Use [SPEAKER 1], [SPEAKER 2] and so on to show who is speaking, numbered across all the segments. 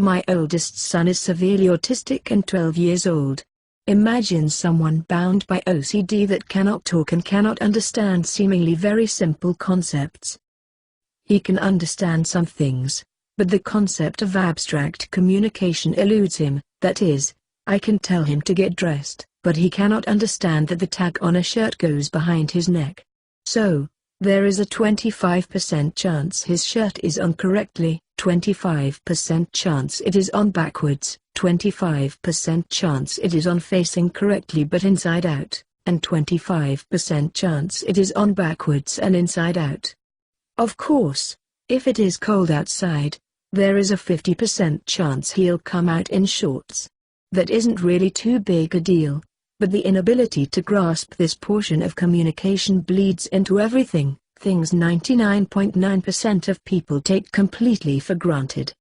[SPEAKER 1] My oldest son is severely autistic and 12 years old. Imagine someone bound by OCD that cannot talk and cannot understand seemingly very simple concepts. He can understand some things, but the concept of abstract communication eludes him. That is, I can tell him to get dressed, but he cannot understand that the tag on a shirt goes behind his neck. So, there is a 25% chance his shirt is on correctly, 25% chance it is on backwards, 25% chance it is on facing correctly but inside out, and 25% chance it is on backwards and inside out. Of course, if it is cold outside, there is a 50% chance he'll come out in shorts. That isn't really too big a deal, but the inability to grasp this portion of communication bleeds into everything, things 99.9% of people take completely for granted.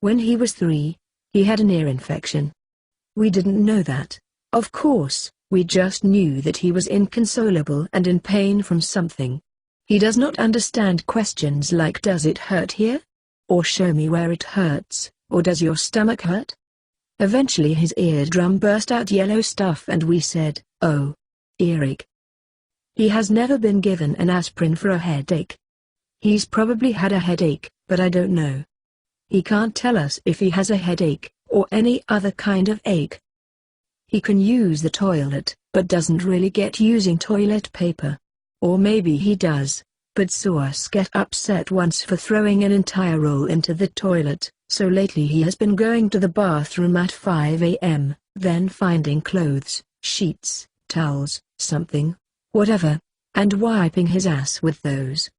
[SPEAKER 1] When he was 3, he had an ear infection. We didn't know that, of course, we just knew that he was inconsolable and in pain from something. He does not understand questions like "Does it hurt here?" or "Show me where it hurts," or "Does your stomach hurt?" Eventually his eardrum burst out yellow stuff and we said, "Oh, earache." He has never been given an aspirin for a headache. He's probably had a headache, but I don't know. He can't tell us if he has a headache, or any other kind of ache. He can use the toilet, but doesn't really get using toilet paper. Or maybe he does, but saw us get upset once for throwing an entire roll into the toilet, so lately he has been going to the bathroom at 5 a.m., then finding clothes, sheets, towels, something, whatever, and wiping his ass with those.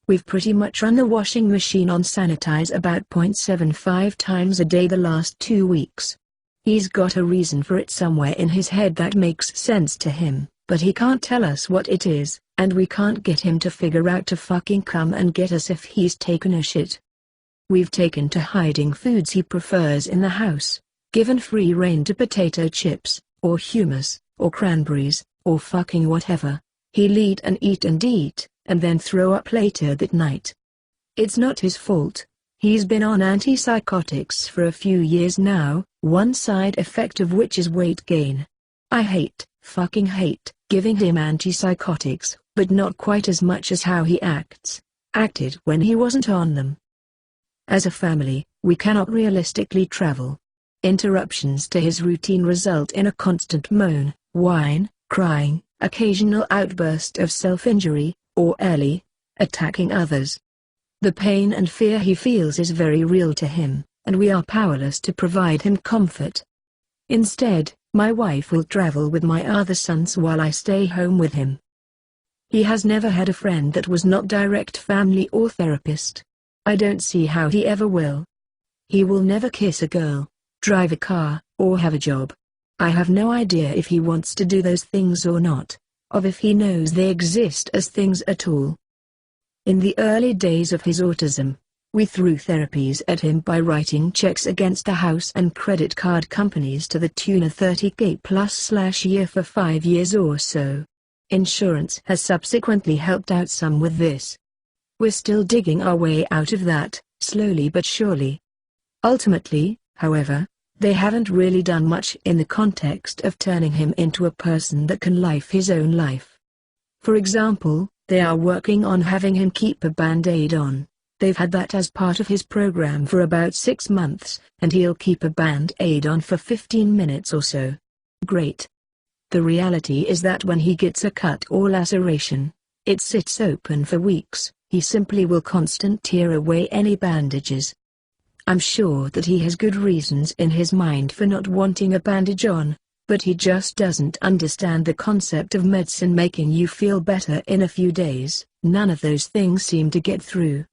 [SPEAKER 1] We've pretty much run the washing machine on sanitize about 0.75 times a day the last 2 weeks. He's got a reason for it somewhere in his head that makes sense to him, but he can't tell us what it is, and we can't get him to figure out to fucking come and get us if he's taken a shit. We've taken to hiding foods he prefers in the house, given free rein to potato chips, or hummus, or cranberries, or fucking whatever. He'll eat, and then throw up later that night. It's not his fault. He's been on antipsychotics for a few years now, one side effect of which is weight gain. I fucking hate, giving him antipsychotics, but not quite as much as how he acted when he wasn't on them. As a family, we cannot realistically travel. Interruptions to his routine result in a constant moan, whine, crying, occasional outburst of self-injury, or early, attacking others. The pain and fear he feels is very real to him, and we are powerless to provide him comfort. Instead, my wife will travel with my other sons while I stay home with him. He has never had a friend that was not direct family or therapist. I don't see how he ever will. He will never kiss a girl, drive a car, or have a job. I have no idea if he wants to do those things or not, or if he knows they exist as things at all. In the early days of his autism, we threw therapies at him by writing checks against the house and credit card companies to the tune of $30K plus year for 5 years or so. Insurance has subsequently helped out some with this. We're still digging our way out of that, slowly but surely. Ultimately, however, they haven't really done much in the context of turning him into a person that can live his own life. For example, they are working on having him keep a band-aid on. They've had that as part of his program for about 6 months, and he'll keep a band-aid on for 15 minutes or so. Great. The reality is that when he gets a cut or laceration, it sits open for weeks. He simply will constantly tear away any bandages. I'm sure that he has good reasons in his mind for not wanting a bandage on, but he just doesn't understand the concept of medicine making you feel better in a few days. None of those things seem to get through.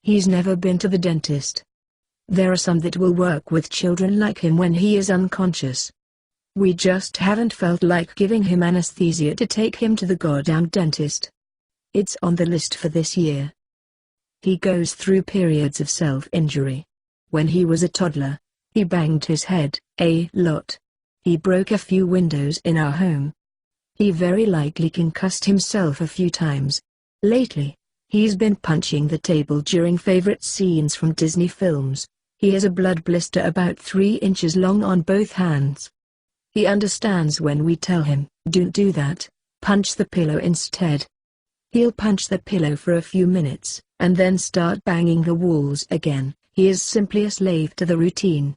[SPEAKER 1] He's never been to the dentist. There are some that will work with children like him when he is unconscious. We just haven't felt like giving him anesthesia to take him to the goddamn dentist. It's on the list for this year. He goes through periods of self-injury. When he was a toddler, he banged his head a lot. He broke a few windows in our home. He very likely concussed himself a few times. Lately, he's been punching the table during favorite scenes from Disney films. He has a blood blister about 3 inches long on both hands. He understands when we tell him, "Don't do that, punch the pillow instead." He'll punch the pillow for a few minutes, and then start banging the walls again. He is simply a slave to the routine.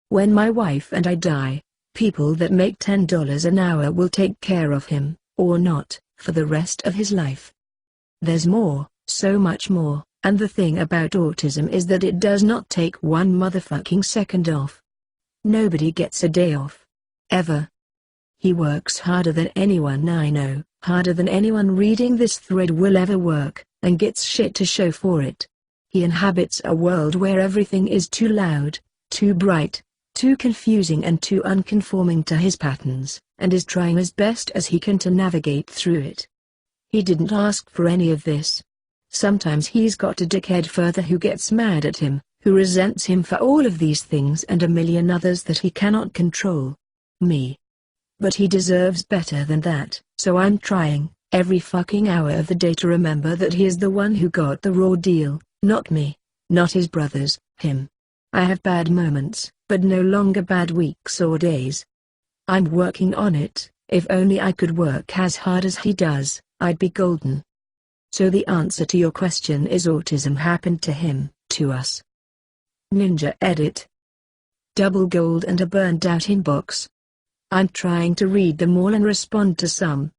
[SPEAKER 1] When my wife and I die, people that make $10 an hour will take care of him, or not, for the rest of his life. There's more, so much more, and the thing about autism is that it does not take one motherfucking second off. Nobody gets a day off. Ever. He works harder than anyone I know, harder than anyone reading this thread will ever work, and gets shit to show for it. He inhabits a world where everything is too loud, too bright, too confusing and too unconforming to his patterns, and is trying as best as he can to navigate through it. He didn't ask for any of this. Sometimes he's got a dickhead further who gets mad at him, who resents him for all of these things and a million others that he cannot control. Me. But he deserves better than that, so I'm trying, every fucking hour of the day, to remember that he is the one who got the raw deal, not me, not his brothers, him. I have bad moments, but no longer bad weeks or days. I'm working on it. If only I could work as hard as he does, I'd be golden. So the answer to your question is autism happened to him, to us. Ninja edit. Double gold and a burned out inbox. I'm trying to read them all and respond to some.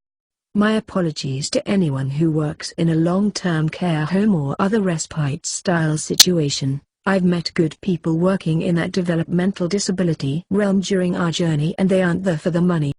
[SPEAKER 1] My apologies to anyone who works in a long-term care home or other respite-style situation. I've met good people working in that developmental disability realm during our journey and they aren't there for the money.